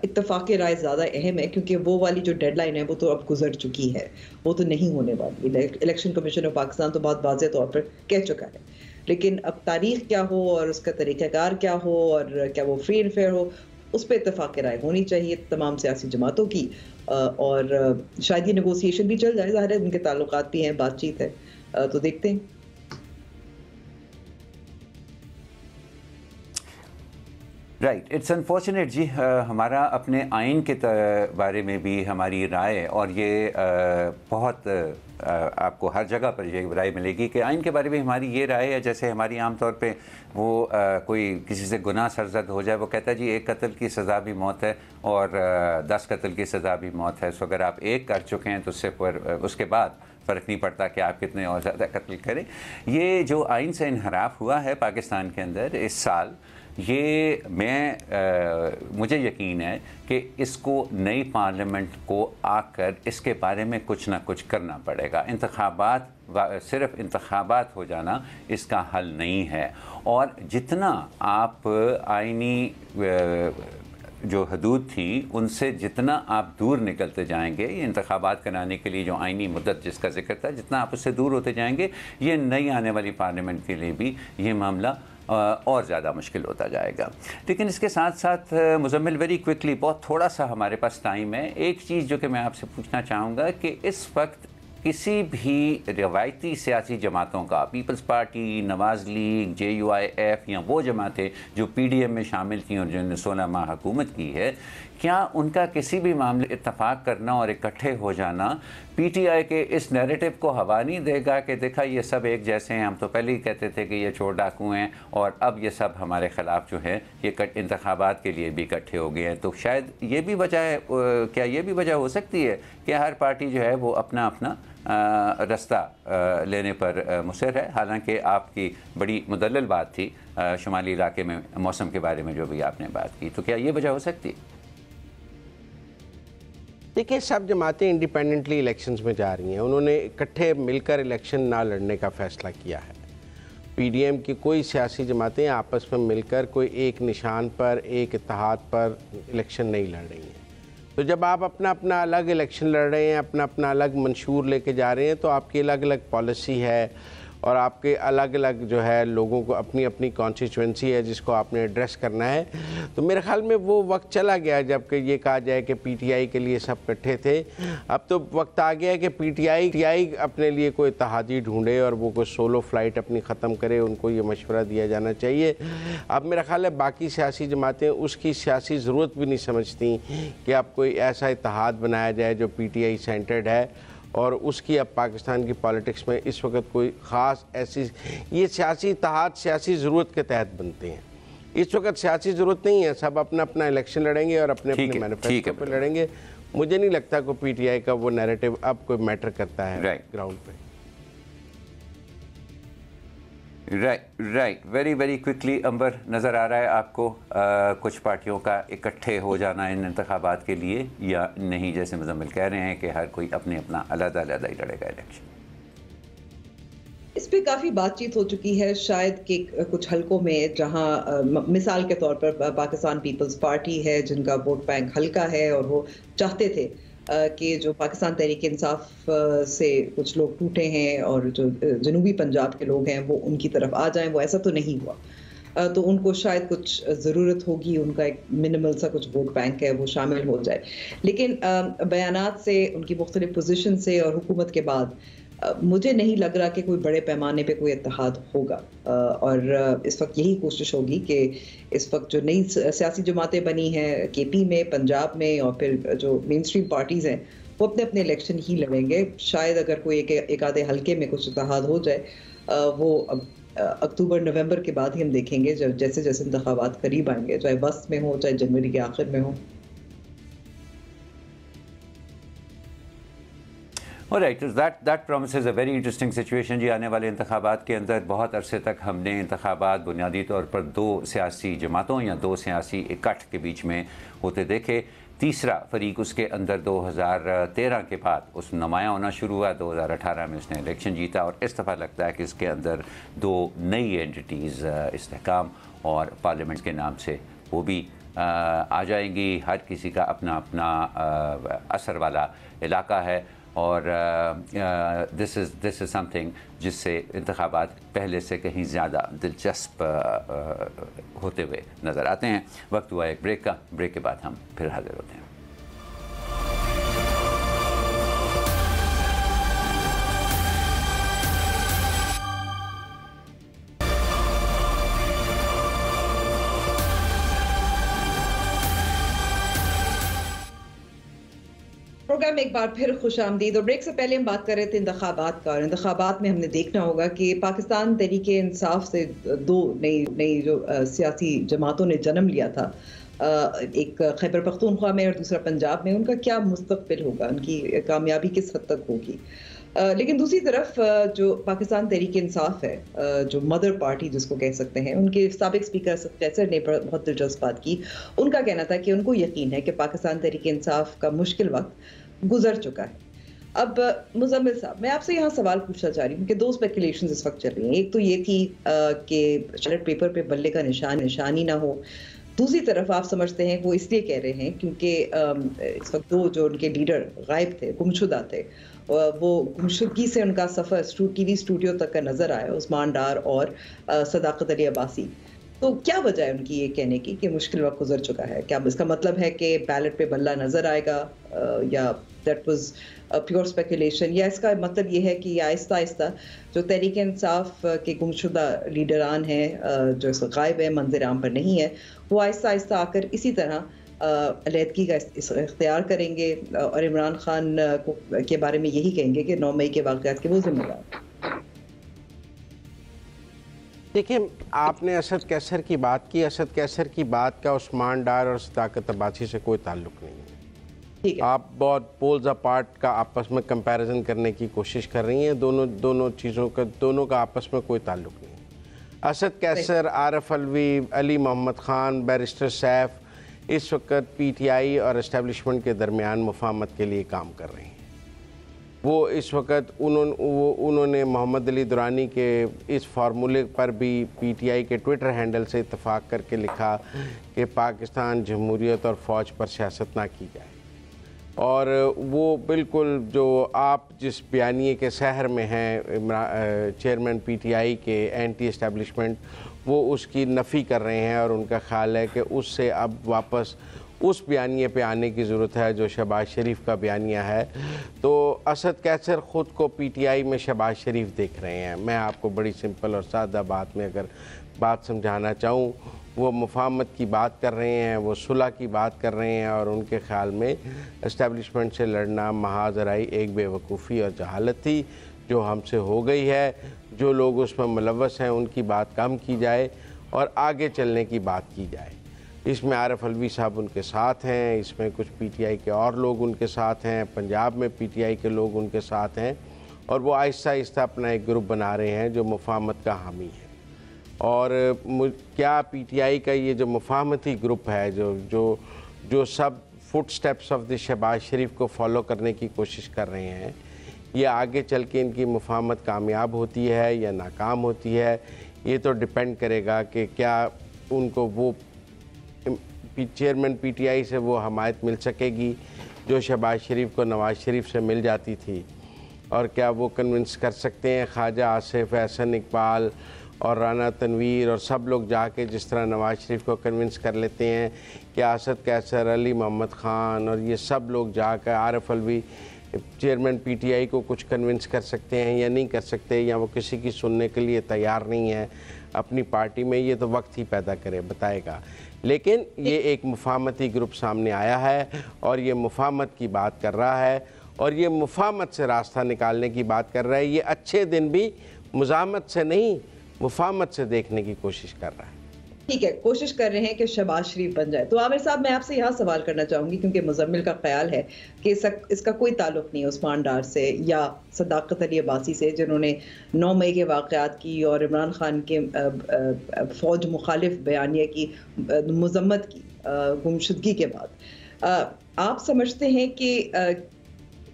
इत्तफाक़ राय ज़्यादा अहम है, क्योंकि वो वाली जो डेडलाइन है वो तो अब गुजर चुकी है, वो तो नहीं होने वाली। इलेक्शन कमीशन ऑफ पाकिस्तान तो बहुत वाज़ेह तौर पर कह चुका है, लेकिन अब तारीख क्या हो और उसका तरीक़ाकार क्या हो और क्या वो फ्री एंड फेयर हो, उस पर इत्तफाक़ राय होनी चाहिए तमाम सियासी जमातों की। और शायद ये नेगोशिएशन भी चल जाए, ज़ाहिर है उनके ताल्लुकात भी हैं, बातचीत है, तो देखते हैं। राइट, इट्स अनफॉर्चुनेट जी, हमारा अपने आइन के बारे में भी हमारी राय, और ये बहुत आपको हर जगह पर ये राय मिलेगी कि आइन के बारे में हमारी ये राय है, जैसे हमारी आम तौर पे वो कोई किसी से गुनाह सरजद हो जाए, वो कहता है जी एक कत्ल की सज़ा भी मौत है और 10 कत्ल की सज़ा भी मौत है, सो अगर आप एक कर चुके हैं तो उससे उसके बाद फ़र्क नहीं पड़ता कि आप कितने और ज़्यादा कत्ल करें। ये जो आइन से इनहराफ हुआ है पाकिस्तान के अंदर इस साल, ये मुझे यकीन है कि इसको नई पार्लियामेंट को आकर इसके बारे में कुछ ना कुछ करना पड़ेगा। इंतखाबात, सिर्फ इंतखाबात हो जाना इसका हल नहीं है, और जितना आप आइनी जो हदूद थी उनसे जितना आप दूर निकलते जाएंगे, ये इंतखाबात कराने के लिए जो आइनी मुद्दत जिसका जिक्र था, जितना आप उससे दूर होते जाएंगे, ये नई आने वाली पार्लियामेंट के लिए भी ये मामला और ज़्यादा मुश्किल होता जाएगा। लेकिन इसके साथ साथ मुजम्मिल, वेरी क्विकली, बहुत थोड़ा सा हमारे पास टाइम है, एक चीज़ जो कि मैं आपसे पूछना चाहूँगा कि इस वक्त किसी भी रिवायती सियासी जमातों का, पीपल्स पार्टी, नवाज़ लीग, JUIF या वो जमातें जो PDM में शामिल थी और जिन्होंने 16 माह हुकूमत की है, क्या उनका किसी भी मामले इत्तफाक करना और इकट्ठे हो जाना पीटीआई के इस नैरेटिव को हवा नहीं देगा कि देखा ये सब एक जैसे हैं, हम तो पहले ही कहते थे कि ये चोर डाकू हैं और अब ये सब हमारे ख़िलाफ़ जो है ये इंतखाबात के लिए भी इकट्ठे हो गए हैं। तो शायद ये भी वजह है, क्या ये भी वजह हो सकती है कि हर पार्टी जो है वो अपना अपना रास्ता लेने पर मुसर है। हालांकि आपकी बड़ी मुदल्लल बात थी शुमाली इलाके में मौसम के बारे में जो भी आपने बात की, तो क्या ये वजह हो सकती है? देखिए, सब जमातें इंडिपेंडेंटली इलेक्शंस में जा रही हैं। उन्होंने इकट्ठे मिलकर इलेक्शन ना लड़ने का फ़ैसला किया है। पीडीएम की कोई सियासी जमातें आपस में मिलकर कोई एक निशान पर, एक इत्तेहाद पर इलेक्शन नहीं लड़ रही हैं। तो जब आप अपना अपना अलग इलेक्शन लड़ रहे हैं, अपना अपना अलग मंशूर लेके जा रहे हैं, तो आपकी अलग अलग पॉलिसी है और आपके अलग अलग जो है लोगों को अपनी अपनी कॉन्स्टिट्यूंसी है जिसको आपने एड्रेस करना है। तो मेरे ख्याल में वो वक्त चला गया जबकि ये कहा जाए कि पीटीआई के लिए सब इकट्ठे थे। अब तो वक्त आ गया है कि पीटीआई अपने लिए कोई इत्तेहादी ढूंढे और वो कोई सोलो फ्लाइट अपनी ख़त्म करे, उनको ये मशवरा दिया जाना चाहिए। अब मेरा ख्याल है बाकी सियासी जमातें उसकी सियासी ज़रूरत भी नहीं समझती कि अब कोई ऐसा इत्तेहाद बनाया जाए जो पीटीआई सेंटर्ड है, और उसकी अब पाकिस्तान की पॉलिटिक्स में इस वक्त कोई ख़ास ऐसी, ये सियासी इत्तेहाद सियासी ज़रूरत के तहत बनते हैं। इस वक्त सियासी ज़रूरत नहीं है, सब अपना अपना इलेक्शन लड़ेंगे और अपने अपने मैनिफेस्टो पर लड़ेंगे। मुझे नहीं लगता कोई पीटीआई का वो नैरेटिव अब कोई मैटर करता है ग्राउंड पे। राइट वेरी वेरी क्विकली अंबर, नज़र आ रहा है आपको कुछ पार्टियों का इकट्ठे हो जाना इन इंतखाबात के लिए या नहीं? जैसे मुजम्मिल कह रहे हैं कि हर कोई अपने अपना अलग-अलग ही लड़ेगा इलेक्शन। इस पे काफ़ी बातचीत हो चुकी है शायद कि कुछ हलकों में जहां मिसाल के तौर पर पाकिस्तान पीपल्स पार्टी है जिनका वोट बैंक हल्का है और वो चाहते थे कि जो पाकिस्तान तहरीक इंसाफ से कुछ लोग टूटे हैं और जो जनूबी पंजाब के लोग हैं वो उनकी तरफ आ जाएं, वो ऐसा तो नहीं हुआ। तो उनको शायद कुछ ज़रूरत होगी, उनका एक मिनिमल सा कुछ वोट बैंक है वो शामिल हो जाए। लेकिन बयानात से, उनकी मुख्तलिफ पोजीशन से और हुकूमत के बाद मुझे नहीं लग रहा कि कोई बड़े पैमाने पे कोई इत्तेहाद होगा। और इस वक्त यही कोशिश होगी कि इस वक्त जो नई सियासी जमातें बनी हैं केपी में, पंजाब में और फिर जो मेन स्ट्रीम पार्टीज़ हैं वो अपने अपने इलेक्शन ही लड़ेंगे। शायद अगर कोई एक आधे हल्के में कुछ इत्तेहाद हो जाए, वो अक्टूबर नवंबर के बाद ही हम देखेंगे, जब जैसे जैसे इंतखाबात करीब आएंगे, चाहे वस्त में हो चाहे जनवरी के आखिर में हो। Right, that promises a very interesting situation जी। आने वाले इंतखाबात के अंदर बहुत अरसे तक हमने इंतखाबात बुनियादी तौर पर दो सियासी जमातों या दो सियासी इकट्ठ के बीच में होते देखे। तीसरा फरीक उसके अंदर 2013 के बाद उस नुमायाँ होना शुरू हुआ। 2018 में उसने इलेक्शन जीता और इस दफ़ा लगता है कि इसके अंदर दो नई एंटिटीज़ इस्तेहकाम और पार्लियामेंट के नाम से वो भी आ जाएंगी। हर किसी का अपना अपना असर वाला इलाका है और दिस इज़ समथिंग जिससे इंतखाबात पहले से कहीं ज़्यादा दिलचस्प होते हुए नज़र आते हैं। वक्त हुआ एक ब्रेक का, ब्रेक के बाद हम फिर हाजिर होते हैं। प्रोग्राम एक बार फिर खुशामदीद। और ब्रेक से पहले हम बात कर रहे थे इंतखाबात का, और इंतखाबात में हमने देखना होगा कि पाकिस्तान तहरीके इंसाफ से दो नई जो सियासी जमातों ने जन्म लिया था, एक खैबर पख्तूनख्वा में और दूसरा पंजाब में, उनका क्या मुस्तकबिल होगा, उनकी कामयाबी किस हद तक होगी। लेकिन दूसरी तरफ जो पाकिस्तान तहरीक इंसाफ है, जो मदर पार्टी जिसको कह सकते हैं, उनके साबिक स्पीकर कैसर ने बहुत दिलचस्प बात की। उनका कहना था कि उनको यकीन है कि पाकिस्तान तहरीक इंसाफ का मुश्किल वक्त गुजर चुका है। अब मुजम्मिल साहब, मैं आपसे यहाँ सवाल पूछना चाह रही हूँ कि दो स्पेकुलेशंस इस वक्त चल रही हैं। एक तो ये थी कि बैलेट पेपर पे बल्ले का निशानी ना हो। दूसरी तरफ आप समझते हैं वो इसलिए कह रहे हैं क्योंकि इस वक्त दो जो उनके लीडर गायब थे, गुमशुदा थे, वो गुमशुदगी से उनका सफ़र टीवी स्टूडियो तक का नज़र आया, उस्मान डार और सदाकत अली अब्बासी। तो क्या वजह है उनकी ये कहने की कि मुश्किल वक्त गुजर चुका है? क्या इसका मतलब है कि बैलेट पे बल्ला नज़र आएगा, या दैट वाज प्योर स्पेकुलेशन, या इसका मतलब ये है कि आहिस्ता आहिस्ता जो तहरीक इंसाफ के गुमशुदा लीडरान हैं, जो इस वक्त गायब है, मंजर आम पर नहीं है, वो आहिस्ता आहिस्ता आकर इसी तरह अलहदगी का इख्तियार करेंगे और इमरान खान के बारे में यही कहेंगे कि 9 मई के वाक़यात के वो जिम्मेदार हैं। देखिए, आपने असद कैसर की बात की। असद कैसर की बात का उस्मान डार और सदाकत अब्बासी से कोई ताल्लुक नहीं है। ठीक है। आप बहुत पोल्स अपार्ट का आपस में कंपैरिजन करने की कोशिश कर रही हैं। दोनों चीज़ों का, दोनों का आपस में कोई ताल्लुक नहीं है। असद कैसर, आरफ अलवी, अली मोहम्मद ख़ान, बैरिस्टर सैफ इस वक्त पीटीआई और इस्टेब्लिशमेंट के दरमियान मुफाहमत के लिए काम कर रहे हैं। वो इस वक्त उन्होंने मोहम्मद अली दुरानी के इस फार्मूले पर भी पीटीआई के ट्विटर हैंडल से इत्तफाक करके लिखा कि पाकिस्तान जमहूरियत और फ़ौज पर सियासत ना की जाए। और वो बिल्कुल जो आप जिस बयानिए के सहर में हैं चेयरमैन पीटीआई के एंटी इस्टेब्लिशमेंट, वो उसकी नफ़ी कर रहे हैं और उनका ख्याल है कि उससे अब वापस उस बयानिए पे आने की ज़रूरत है जो शहबाज शरीफ का बयानिया है। तो असद कैसर ख़ुद को पीटीआई में शहबाज शरीफ देख रहे हैं। मैं आपको बड़ी सिंपल और सादा बात में अगर बात समझाना चाहूँ, वो मुफाहमत की बात कर रहे हैं, वो सुलह की बात कर रहे हैं और उनके ख़्याल में इस्टेब्लिशमेंट से लड़ना महाजराई एक बेवकूफ़ी और जहालत थी जो हमसे हो गई है। जो लोग उसमें मुलव्वस हैं उनकी बात कम की जाए और आगे चलने की बात की जाए। इसमें आरफ अलवी साहब उनके साथ हैं, इसमें कुछ पीटीआई के और लोग उनके साथ हैं, पंजाब में पीटीआई के लोग उनके साथ हैं और वो आहिस्ता आहिस्ता अपना एक ग्रुप बना रहे हैं जो मुफाहमत का हामी है। और क्या पीटीआई का ये जो मुफाहमती ग्रुप है जो सब footsteps of the Shahbaz Sharif को फॉलो करने की कोशिश कर रहे हैं, ये आगे चल के इनकी मुफाहमत कामयाब होती है या नाकाम होती है, ये तो डिपेंड करेगा कि क्या उनको वो चेयरमैन पीटीआई से वो हमायत मिल सकेगी जो शहबाज शरीफ को नवाज़ शरीफ से मिल जाती थी, और क्या वो कन्विंस कर सकते हैं ख्वाजा आसिफ, एहसन इकबाल और राना तनवीर और सब लोग जाके जिस तरह नवाज़ शरीफ को कन्विंस कर लेते हैं कि असद कैसर, अली मोहम्मद ख़ान और ये सब लोग जाकर आरफ अलवी चेयरमैन पीटीआई को कुछ कन्विंस कर सकते हैं या नहीं कर सकते, या वो किसी की सुनने के लिए तैयार नहीं है अपनी पार्टी में, ये तो वक्त ही पैदा करे बताएगा। लेकिन ये एक मुफाहमती ग्रुप सामने आया है और ये मुफाहमत की बात कर रहा है और ये मुफाहमत से रास्ता निकालने की बात कर रहा है। ये अच्छे दिन भी मुज़ाहमत से नहीं, मुफाहमत से देखने की कोशिश कर रहा है। ठीक है, कोशिश कर रहे हैं कि शहबाज शरीफ बन जाए। तो आमिर साहब, मैं आपसे यहाँ सवाल करना चाहूंगी क्योंकि मुजम्मिल का ख्याल है कि इसका कोई ताल्लुक नहीं उस्मान डार से या सदाकत अली अब्बासी से, जिन्होंने 9 मई के वाक़यात की और इमरान खान के फ़ौज मुखालिफ बयानिया की मज़म्मत की गुमशुदगी के बाद। आप समझते हैं कि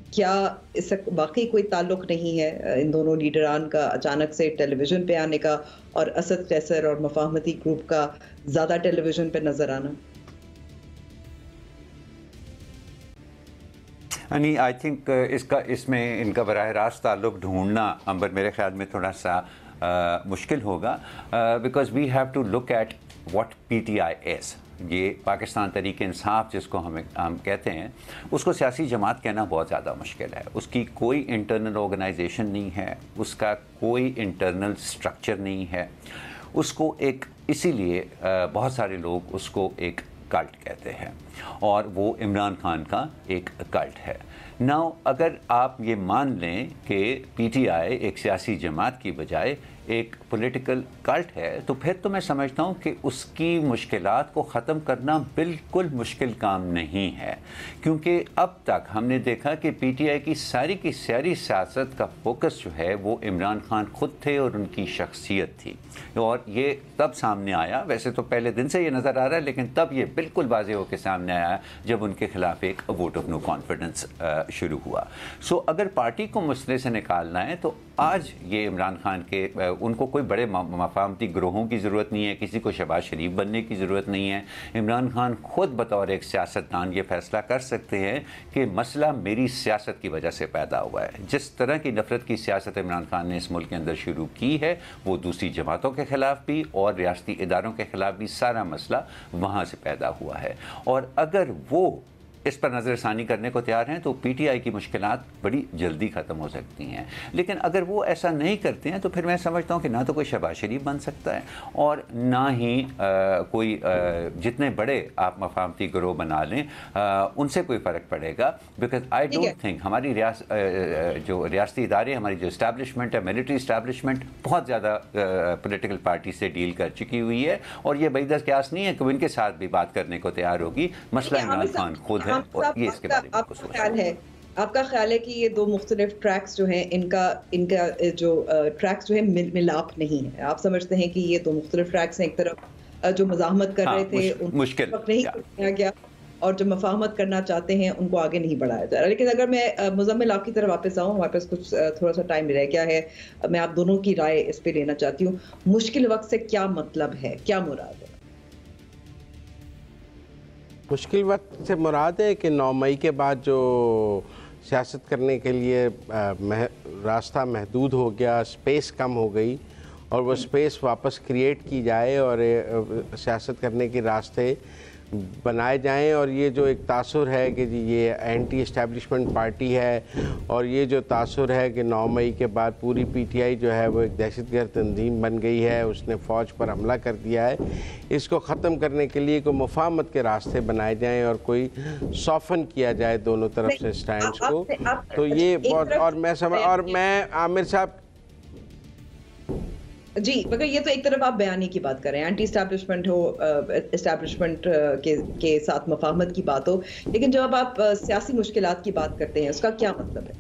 क्या इसका वाकई कोई ताल्लुक नहीं है इन दोनों लीडरान का अचानक से टेलीविज़न पे आने का और असद कैसर और मुफाहमती ग्रुप का ज़्यादा टेलीविज़न पे नज़र आना? नहीं, आई थिंक इसमें इनका बराह रास्त ताल्लुक ढूंढना अंबर मेरे ख्याल में थोड़ा सा मुश्किल होगा, because we have to look at what PTI is. ये पाकिस्तान तहरीक इंसाफ जिसको हम कहते हैं, उसको सियासी जमात कहना बहुत ज़्यादा मुश्किल है। उसकी कोई इंटरनल ऑर्गेनाइजेशन नहीं है, उसका कोई इंटरनल स्ट्रक्चर नहीं है। उसको एक इसीलिए बहुत सारे लोग उसको एक कल्ट कहते हैं और वो इमरान खान का एक कल्ट है। नाउ अगर आप ये मान लें कि पीटीआई एक सियासी जमात की बजाय एक पॉलिटिकल कल्ट है, तो फिर तो मैं समझता हूँ कि उसकी मुश्किलात को ख़त्म करना बिल्कुल मुश्किल काम नहीं है, क्योंकि अब तक हमने देखा कि पीटीआई की सारी सियासत का फोकस जो है वो इमरान खान खुद थे और उनकी शख्सियत थी। और ये तब सामने आया, वैसे तो पहले दिन से ये नज़र आ रहा है, लेकिन तब ये बिल्कुल वाज़े होकर सामने आया जब उनके खिलाफ एक वोट ऑफ नो कॉन्फिडेंस शुरू हुआ। सो अगर पार्टी को मसले से निकालना है तो आज ये इमरान खान के उनको कोई बड़े मफाहमती ग्रोहों की ज़रूरत नहीं है, किसी को शहबाज शरीफ बनने की ज़रूरत नहीं है। इमरान खान खुद बतौर एक सियासतदान ये फ़ैसला कर सकते हैं कि मसला मेरी सियासत की वजह से पैदा हुआ है। जिस तरह की नफ़रत की सियासत इमरान खान ने इस मुल्क के अंदर शुरू की है, वो दूसरी जमातों के ख़िलाफ़ भी और रियासती इदारों के ख़िलाफ़ भी सारा मसला वहाँ से पैदा हुआ है। और अगर वो इस पर नज़रसानी करने को तैयार हैं तो पीटीआई की मुश्किलात बड़ी जल्दी ख़त्म हो सकती हैं। लेकिन अगर वो ऐसा नहीं करते हैं तो फिर मैं समझता हूँ कि ना तो कोई शहबाज शरीफ बन सकता है और ना ही कोई जितने बड़े आप मफाहमती गिरोह बना लें उनसे कोई फ़र्क पड़ेगा। बिकॉज आई डोंट थिंक हमारी जो रियासती इदारे, हमारी जो इस्टेब्लिशमेंट है, मिलिट्री इस्टेब्लिशमेंट बहुत ज़्यादा पॉलिटिकल पार्टी से डील कर चुकी हुई है और ये बैदर क्यास नहीं है कि वो इनके साथ भी बात करने को तैयार होगी। मसला इमरान खान खुद है और ये इसके बारे में कुछ सोचना है। आपका ख्याल है कि ये दो मुख्तलिफ ट्रैक्स जो हैं इनका जो ट्रैक्स जो है मिलाप नहीं है? आप समझते हैं कि ये दो मुख्तलिफ ट्रैक्स हैं, एक तरफ जो मज़ाहमत कर रहे थे मुश्किल नहीं किया गया और जो मफाहमत करना चाहते हैं उनको आगे नहीं बढ़ाया जा रहा। लेकिन अगर मैं मुज़म्मिल आपकी तरफ वापस आऊँ, हमारे पास कुछ थोड़ा सा टाइम रह गया है, मैं आप दोनों की राय इस पे लेना चाहती हूँ। मुश्किल वक्त से क्या मतलब है, क्या मुराद है? मुश्किल वक्त से मुराद है कि 9 मई के बाद जो सियासत करने के लिए रास्ता महदूद हो गया, स्पेस कम हो गई और वो स्पेस वापस क्रिएट की जाए और सियासत करने के रास्ते बनाए जाएं। और ये जो एक तासुर है कि जी ये एंटी इस्टेब्लिशमेंट पार्टी है और ये जो तासुर है कि 9 मई के बाद पूरी पीटीआई जो है वो एक दहशतगर्द तंजीम बन गई है, उसने फ़ौज पर हमला कर दिया है, इसको ख़त्म करने के लिए कोई मुफाहमत के रास्ते बनाए जाएं और कोई सॉफन किया जाए दोनों तरफ से स्टैंड्स को। तो ये बहुत और मैं आमिर साहब जी, मगर ये तो एक तरफ आप बयानी की बात कर रहे हैं, एंटी इस्टेब्लिशमेंट हो, इस्टेब्लिशमेंट के साथ मफाहमत की बात हो, लेकिन जब आप सियासी मुश्किलात की बात करते हैं उसका क्या मतलब है?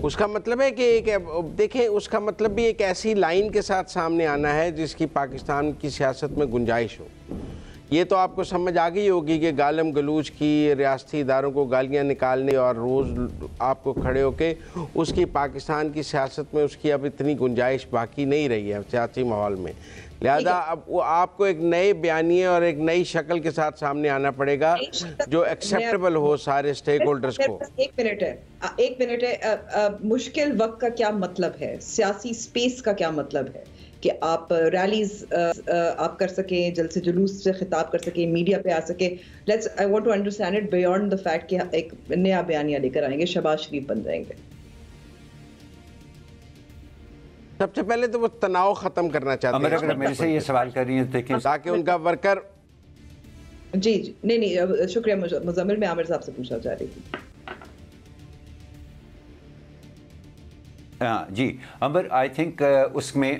उसका मतलब है कि देखें, उसका मतलब भी एक ऐसी लाइन के साथ सामने आना है जिसकी पाकिस्तान की सियासत में गुंजाइश हो। ये तो आपको समझ आ गई होगी कि गालम गलूच की, रियासती इदारों को गालियाँ निकालने और रोज़ आपको खड़े होके उसकी पाकिस्तान की सियासत में उसकी अब इतनी गुंजाइश बाकी नहीं रही है सियासी माहौल में। लिहाजा अब वो आपको एक नए बयानिए और एक नई शक्ल के साथ सामने आना पड़ेगा जो एक्सेप्टेबल हो सारे स्टेक होल्डर्स को। एक मिनट है, मुश्किल वक्त का क्या मतलब है? सियासी स्पेस का क्या मतलब है कि आप रैलीज आप कर सकें, जलसे जुलूस से खिताब कर सकें, मीडिया पे आ सके? I want to understand it beyond the fact कि एक नया बयानिया लेकर आएंगे, शहबाज शरीफ बन जाएंगे। सबसे पहले तो वो तनाव खत्म करना चाहते हैं। अगर मेरे से ये सवाल कर रही है देखिए, ताकि उनका वर्कर जी नहीं, शुक्रिया मुज़म्मिल, मैं आमिर साहब से पूछना चाह रही थी। जी अंबर, आई थिंक उसमें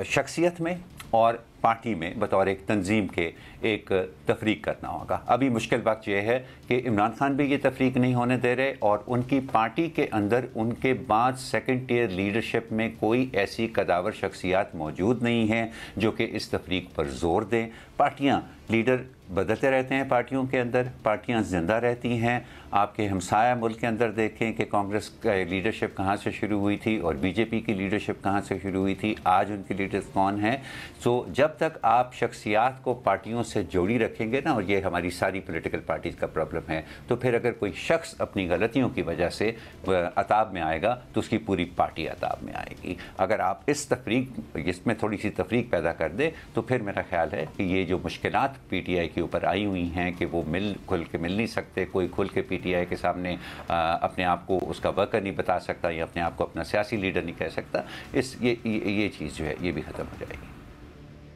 शख्सियत में और पार्टी में बतौर एक तंजीम के एक तफरीक करना होगा। अभी मुश्किल वक्त यह है कि इमरान खान भी ये तफरीक नहीं होने दे रहे और उनकी पार्टी के अंदर उनके बाद सेकंड टियर लीडरशिप में कोई ऐसी कदावर शख्सियात मौजूद नहीं हैं जो कि इस तफरीक पर ज़ोर दें। पार्टियाँ, लीडर बदलते रहते हैं, पार्टियों के अंदर पार्टियां जिंदा रहती हैं। आपके हमसाया मुल्क के अंदर देखें कि कांग्रेस का लीडरशिप कहाँ से शुरू हुई थी और बीजेपी की लीडरशिप कहाँ से शुरू हुई थी, आज उनकी लीडर्स कौन हैं। सो जब तक आप शख्सियात को पार्टियों से जोड़ी रखेंगे ना, और ये हमारी सारी पॉलिटिकल पार्टीज़ का प्रॉब्लम है, तो फिर अगर कोई शख्स अपनी गलतियों की वजह से अताब में आएगा तो उसकी पूरी पार्टी अताब में आएगी। अगर आप इसमें थोड़ी सी तफरीक पैदा कर दे तो फिर मेरा ख्याल है कि ये जो मुश्किलात पीटीआई के ऊपर आई हुई हैं कि वो खुल के मिल नहीं सकते, कोई खुल के पीटीआई के सामने अपने आप को उसका वर्कर नहीं बता सकता या अपने आप को अपना सियासी लीडर नहीं कह सकता, ये चीज़ जो है ये भी ख़त्म हो जाएगी,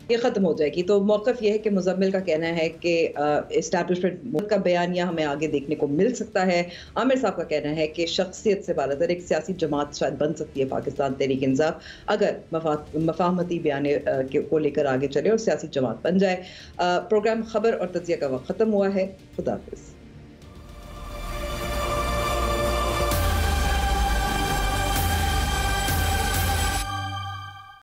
ये ख़त्म हो जाएगी। तो मौक़िफ़ ये है कि मुज़म्मिल का कहना है कि इस्टेब्लिशमेंट का बयानिया हमें आगे देखने को मिल सकता है। आमिर साहब का कहना है कि शख्सियत से बालातर एक सियासी जमात शायद बन सकती है पाकिस्तान तहरीक इंसाफ, अगर मफाहमती बयाने को लेकर आगे चले और सियासी जमात बन जाए। प्रोग्राम खबर और तजिया का वक्त ख़त्म हुआ है। खुदा हाफ़िज़।